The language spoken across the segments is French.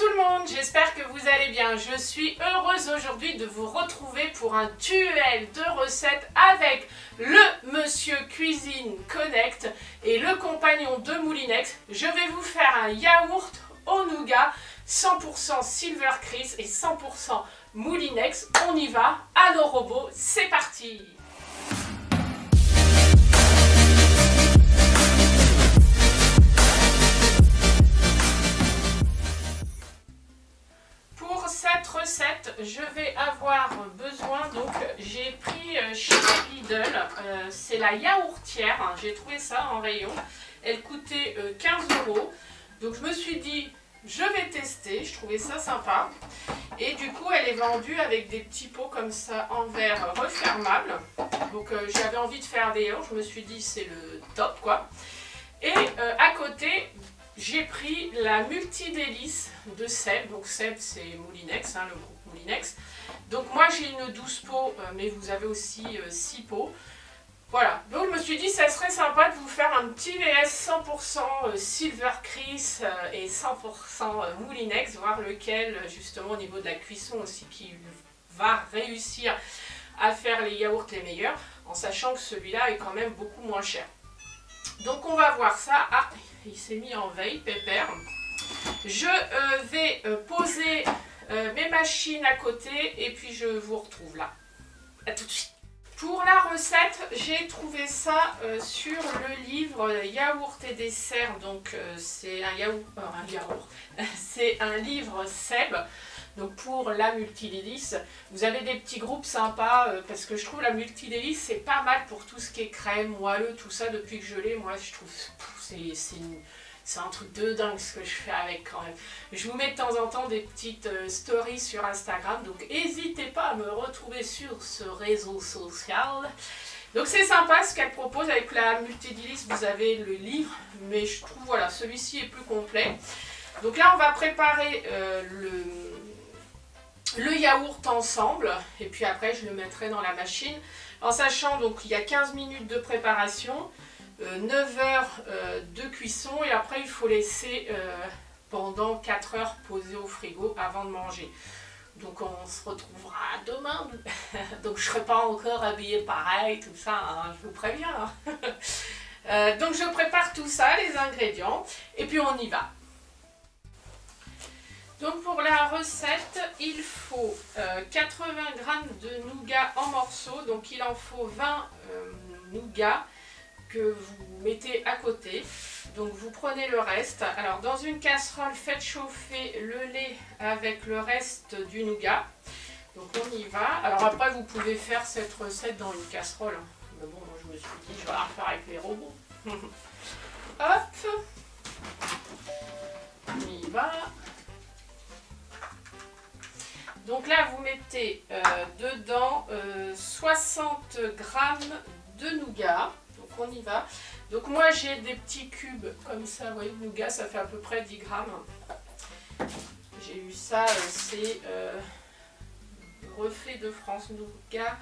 tout le monde, j'espère que vous allez bien. Je suis heureuse aujourd'hui de vous retrouver pour un duel de recettes avec le Monsieur Cuisine Connect et le compagnon de Moulinex. Je vais vous faire un yaourt au nougat 100% Silvercris et 100% Moulinex. On y va, à nos robots, c'est parti! Pour cette recette, je vais avoir besoin, donc j'ai pris chez Lidl, c'est la yaourtière, hein, j'ai trouvé ça en rayon, elle coûtait 15 €, donc je me suis dit je vais tester, je trouvais ça sympa, et du coup elle est vendue avec des petits pots comme ça en verre refermable, donc j'avais envie de faire des yaourts, je me suis dit c'est le top quoi, et à côté j'ai pris la multi-délice de Seb, donc Seb c'est Moulinex, hein, le groupe Moulinex. Donc moi j'ai une 12 pots, mais vous avez aussi 6 pots. Voilà, donc je me suis dit ça serait sympa de vous faire un petit VS 100% Silvercris et 100% Moulinex, voir lequel justement au niveau de la cuisson aussi qui va réussir à faire les yaourts les meilleurs, en sachant que celui-là est quand même beaucoup moins cher. Donc on va voir ça. Ah, il s'est mis en veille, pépère. Je vais poser mes machines à côté et puis je vous retrouve là. A tout de suite. Pour la recette, j'ai trouvé ça sur le livre Yaourt et dessert. Donc c'est un yaourt, c'est un livre Seb. Donc pour la multidélice, vous avez des petits groupes sympas parce que je trouve la multidélice c'est pas mal pour tout ce qui est crème, moelleux, tout ça. Depuis que je l'ai, moi je trouve c'est un truc de dingue ce que je fais avec quand même. Je vous mets de temps en temps des petites stories sur Instagram, donc n'hésitez pas à me retrouver sur ce réseau social. Donc c'est sympa ce qu'elle propose avec la multidélice, vous avez le livre, mais je trouve voilà celui-ci est plus complet. Donc là on va préparer le yaourt ensemble et puis après je le mettrai dans la machine en sachant donc il y a 15 minutes de préparation, 9 heures de cuisson et après il faut laisser pendant 4 heures posé au frigo avant de manger. Donc on se retrouvera demain, donc je ne serai pas encore habillée pareil, tout ça, hein, je vous préviens. Hein. Donc je prépare tout ça, les ingrédients, et puis on y va. Donc pour la recette, il faut 80 g de nougat en morceaux, donc il en faut 20 nougats que vous mettez à côté. Donc vous prenez le reste. Alors dans une casserole, faites chauffer le lait avec le reste du nougat. Donc on y va. Alors après vous pouvez faire cette recette dans une casserole. Mais bon, moi je me suis dit je vais la refaire avec les robots. Hop, on y va. Donc là, vous mettez dedans 60 g de nougat. Donc on y va. Donc moi, j'ai des petits cubes comme ça. Vous voyez, de nougat, ça fait à peu près 10 grammes. J'ai eu ça, c'est Refait de France Nougat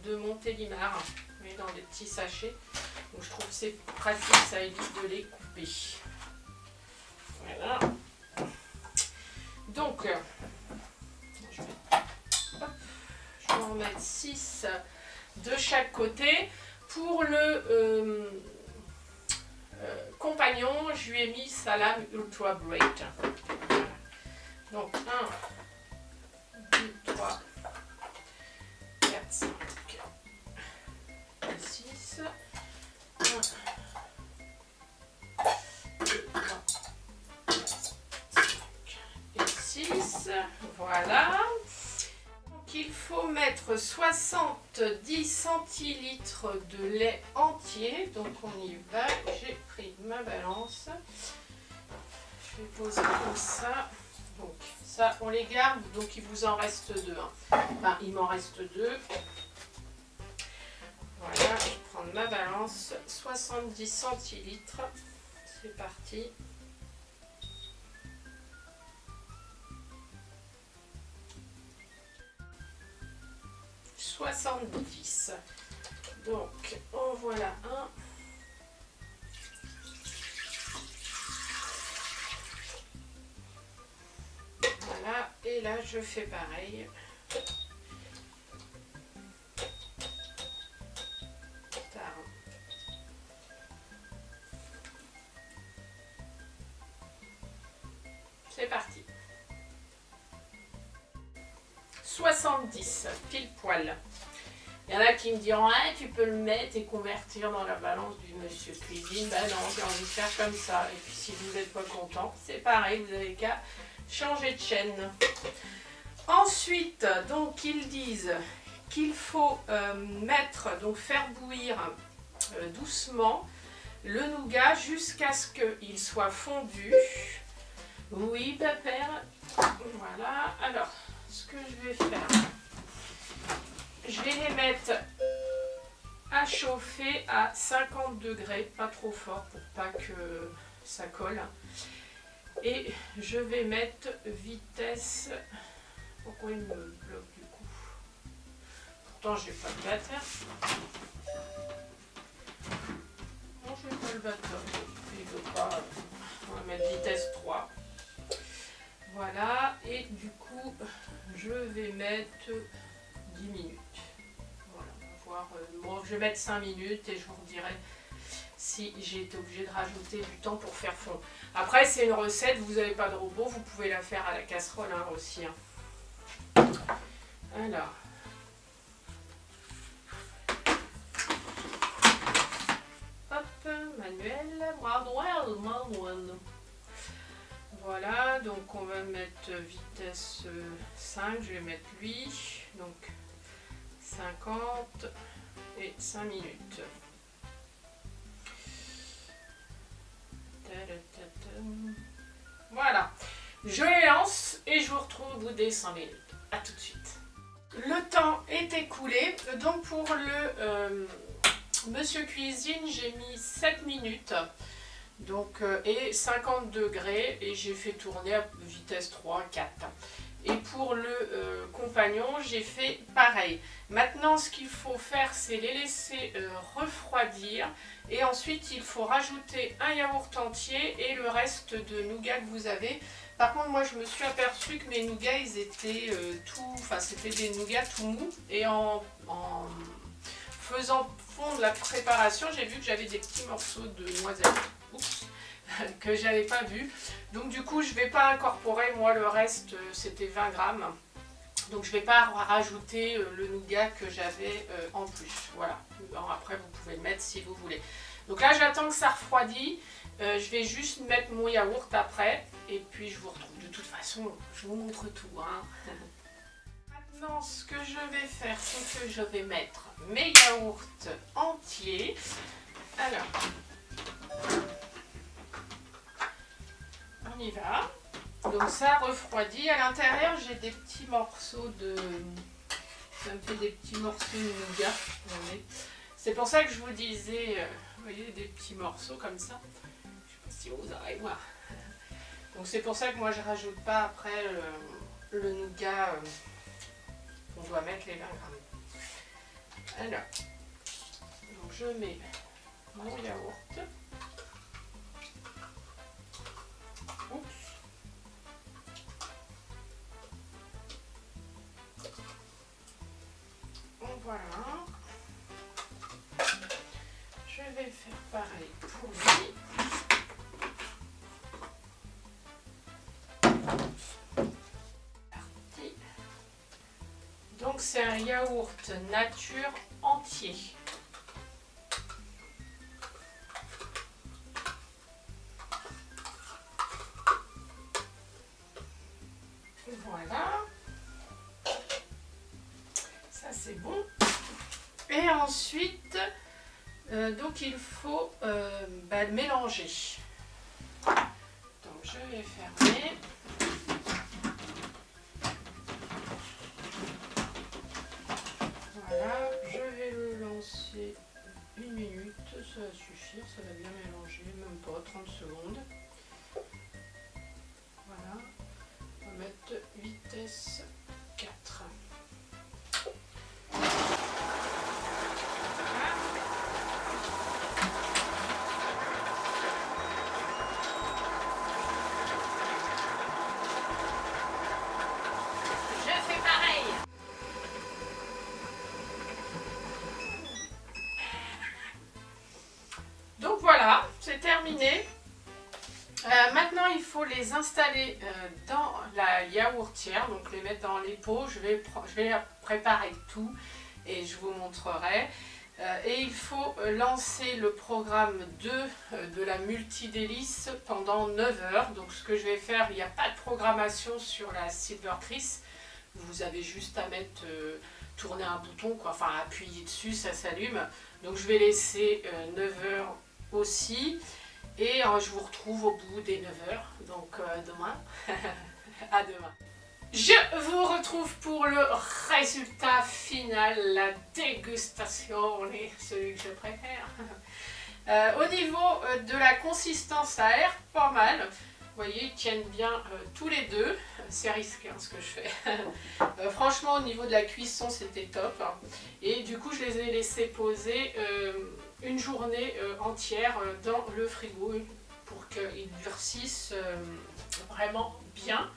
de Montélimar. Vous voyez, dans des petits sachets. Donc je trouve que c'est pratique, ça évite de les couper. Voilà. Donc... je vais en mettre 6 de chaque côté. Pour le compagnon, je lui ai mis Salam Ultra Great. Donc 1, 2, 3, 4, 5 et 6. 1, 2, 3, 4, 5 et 6. Voilà. Il faut mettre 70 centilitres de lait entier, donc on y va. J'ai pris ma balance, je vais poser comme ça. Donc ça on les garde, donc il vous en reste 2. Hein. Enfin il m'en reste 2. Voilà, je vais prendre ma balance, 70 centilitres, c'est parti. Donc en voilà un. Et là, je fais pareil. C'est parti. 70, pile poil. Il y en a qui me diront, ah, tu peux le mettre et convertir dans la balance du monsieur cuisine. Ben non, j'ai envie de faire comme ça. Et puis si vous n'êtes pas content, c'est pareil, vous avez qu'à changer de chaîne. Ensuite, donc, ils disent qu'il faut donc faire bouillir doucement le nougat jusqu'à ce qu'il soit fondu. Oui, père. Voilà. Alors, ce que je vais faire, je vais les mettre à chauffer à 50 degrés, pas trop fort pour pas que ça colle. Et je vais mettre vitesse. Pourquoi il me bloque du coup? Pourtant, j'ai pas de batteur. Non, je n'ai pas le batteur. Il veut pas. On va mettre vitesse 3. Voilà. Et du coup, je vais mettre 10 minutes. Voilà. On va voir. Bon, je vais mettre 5 minutes et je vous redirai si j'ai été obligée de rajouter du temps pour faire fondre. Après, c'est une recette. Vous n'avez pas de robot. Vous pouvez la faire à la casserole hein, aussi. Hein. Alors, hop, manuel, manuel. Voilà, donc on va mettre vitesse 5, je vais mettre lui, donc 50 et 5 minutes. Voilà, je les lance et je vous retrouve au bout des 5 minutes. A tout de suite. Le temps est écoulé, donc pour le monsieur cuisine, j'ai mis 7 minutes donc, et 50 degrés et j'ai fait tourner à vitesse 3, 4. Et pour le compagnon, j'ai fait pareil. Maintenant, ce qu'il faut faire, c'est les laisser refroidir et ensuite il faut rajouter un yaourt entier et le reste de nougat que vous avez. Par contre, moi, je me suis aperçue que mes nougats, ils étaient c'était des nougats tout mous. Et en faisant fondre la préparation, j'ai vu que j'avais des petits morceaux de noisettes. Oups, que j'avais pas vu. Donc, du coup, je vais pas incorporer, moi, le reste, c'était 20 grammes. Donc, je vais pas rajouter le nougat que j'avais en plus. Voilà. Alors, après, vous pouvez le mettre si vous voulez. Donc là, j'attends que ça refroidit. Je vais juste mettre mon yaourt après et puis je vous retrouve. De toute façon, je vous montre tout. Hein. Maintenant, ce que je vais faire, c'est que je vais mettre mes yaourts entiers. Alors, on y va. Donc ça refroidit. À l'intérieur, j'ai des petits morceaux de... Ça me fait des petits morceaux de nougat. C'est pour ça que je vous disais, vous voyez, des petits morceaux comme ça. Je sais pas si vous allez voir. Donc c'est pour ça que moi je rajoute pas après le nougat qu'on doit mettre les 20 grammes. Alors, donc je mets mon yaourt. Oups. Voilà. Je vais faire pareil pour lui. Parti. Donc c'est un yaourt nature entier. Voilà. Ça c'est bon. Et ensuite, donc il faut le mélanger. Donc je vais fermer. Voilà, je vais le lancer 1 minute, ça va suffire, ça va bien mélanger, même pas 30 secondes. Voilà, on va mettre vitesse 4. les installer dans la yaourtière, donc les mettre dans les pots. Je vais préparer tout et je vous montrerai. Et il faut lancer le programme 2 de la multi-délice pendant 9 heures. Donc ce que je vais faire, il n'y a pas de programmation sur la Silvercris. Vous avez juste à mettre, tourner un bouton, quoi, enfin appuyer dessus, ça s'allume. Donc je vais laisser 9 heures aussi. Et je vous retrouve au bout des 9 heures. Donc demain. À demain. Je vous retrouve pour le résultat final, la dégustation, celui que je préfère. Au niveau de la consistance, ça a l'air pas mal. Vous voyez, ils tiennent bien tous les deux. C'est risqué ce que je fais. Franchement, au niveau de la cuisson, c'était top. Et du coup, je les ai laissés poser une journée entière dans le frigo pour qu'ils durcissent vraiment bien.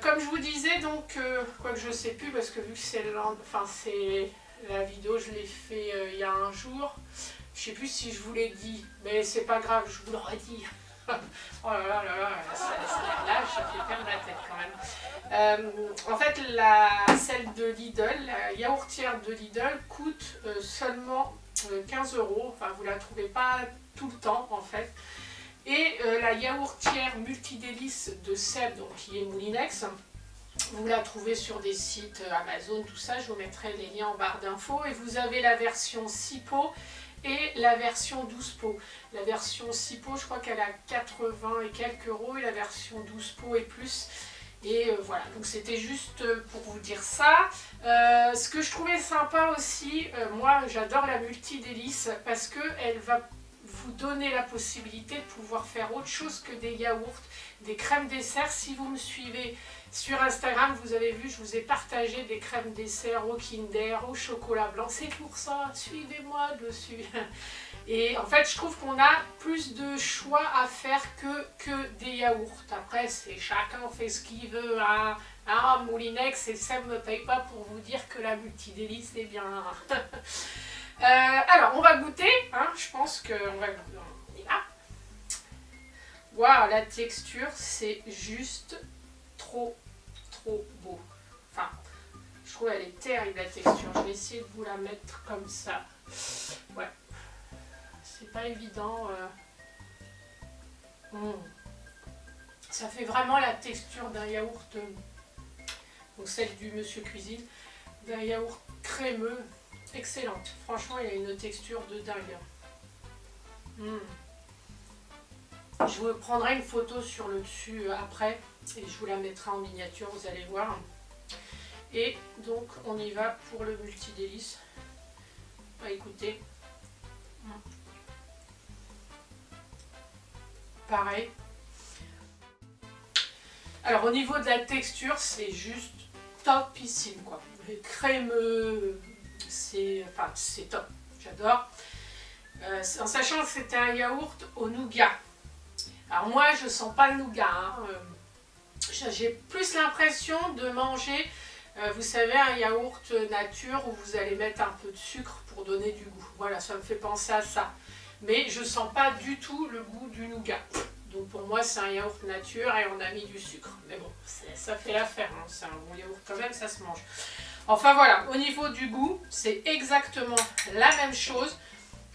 Comme je vous disais, donc, quoique je sais plus parce que vu que c'est la vidéo, je l'ai fait il y a un jour. Je sais plus si je vous l'ai dit, mais c'est pas grave, je vous l'aurais dit. Oh là là là là, là, ça fait perdre la tête quand même. En fait, celle de Lidl, la yaourtière de Lidl coûte seulement 15 €. Enfin, vous la trouvez pas tout le temps en fait. Et la yaourtière multidélice de Seb, donc qui est Moulinex, vous la trouvez sur des sites Amazon, tout ça, je vous mettrai les liens en barre d'infos. Et vous avez la version 6 pots et la version 12 pots. La version 6 pots, je crois qu'elle a 80 et quelques euros, et la version 12 pots et plus. Et voilà, donc c'était juste pour vous dire ça. Ce que je trouvais sympa aussi, moi j'adore la multidélice parce qu'elle va vous donner la possibilité de pouvoir faire autre chose que des yaourts, des crèmes dessert. Si vous me suivez sur Instagram, vous avez vu, je vous ai partagé des crèmes dessert au Kinder, au chocolat blanc. C'est pour ça, suivez-moi dessus. Et en fait, je trouve qu'on a plus de choix à faire que des yaourts. Après, c'est chacun fait ce qu'il veut. Hein. Moulinex et Seb ne me paye pas pour vous dire que la multidélice est bien. Alors, on va goûter, hein, je pense qu'on va goûter. On y va. Waouh, la texture, c'est juste trop beau. Enfin, je trouve elle est terrible la texture. Je vais essayer de vous la mettre comme ça. Ouais, c'est pas évident. Ça fait vraiment la texture d'un yaourt, donc celle du Monsieur Cuisine, d'un yaourt crémeux. Excellente, franchement il y a une texture de dingue. Je vous prendrai une photo sur le dessus après et je vous la mettrai en miniature, vous allez voir. Et donc on y va pour le multidélice. Écoutez, pareil. Alors au niveau de la texture, c'est juste topissime quoi, crémeux. C'est top, j'adore. En sachant que c'était un yaourt au nougat. Alors moi je sens pas le nougat, hein. J'ai plus l'impression de manger, vous savez, un yaourt nature où vous allez mettre un peu de sucre pour donner du goût. Voilà, ça me fait penser à ça. Mais je sens pas du tout le goût du nougat. Donc pour moi c'est un yaourt nature et on a mis du sucre. Mais bon, ça fait l'affaire, hein. C'est un bon yaourt quand même, ça se mange. Enfin voilà, au niveau du goût, c'est exactement la même chose.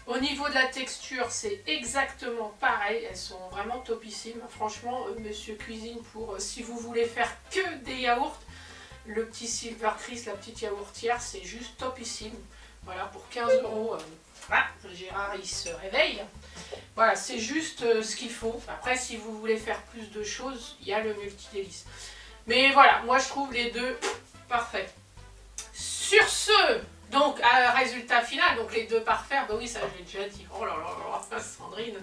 Au niveau de la texture, c'est exactement pareil. Elles sont vraiment topissimes. Franchement, Monsieur Cuisine, pour si vous voulez faire que des yaourts, le petit Silvercris, la petite yaourtière, c'est juste topissime. Voilà, pour 15 €. Gérard, il se réveille. Voilà, c'est juste ce qu'il faut. Après, si vous voulez faire plus de choses, il y a le multidélice. Mais voilà, moi je trouve les deux parfaits. Sur ce, donc résultat final, donc les deux parfaits, bah oui ça j'ai déjà dit, oh là là là, Sandrine.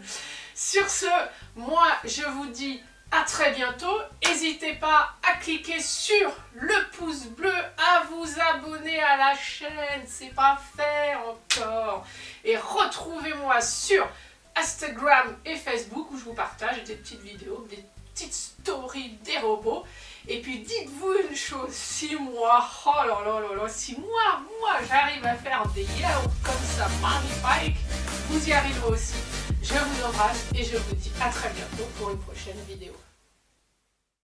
Sur ce, moi je vous dis à très bientôt, n'hésitez pas à cliquer sur le pouce bleu, à vous abonner à la chaîne, c'est pas fait encore, et retrouvez-moi sur Instagram et Facebook où je vous partage des petites vidéos, des petites stories des robots. Et puis dites-vous une chose, si moi, oh là là là là, si moi j'arrive à faire des yaourts comme ça, magnifique, vous y arriverez aussi. Je vous embrasse et je vous dis à très bientôt pour une prochaine vidéo.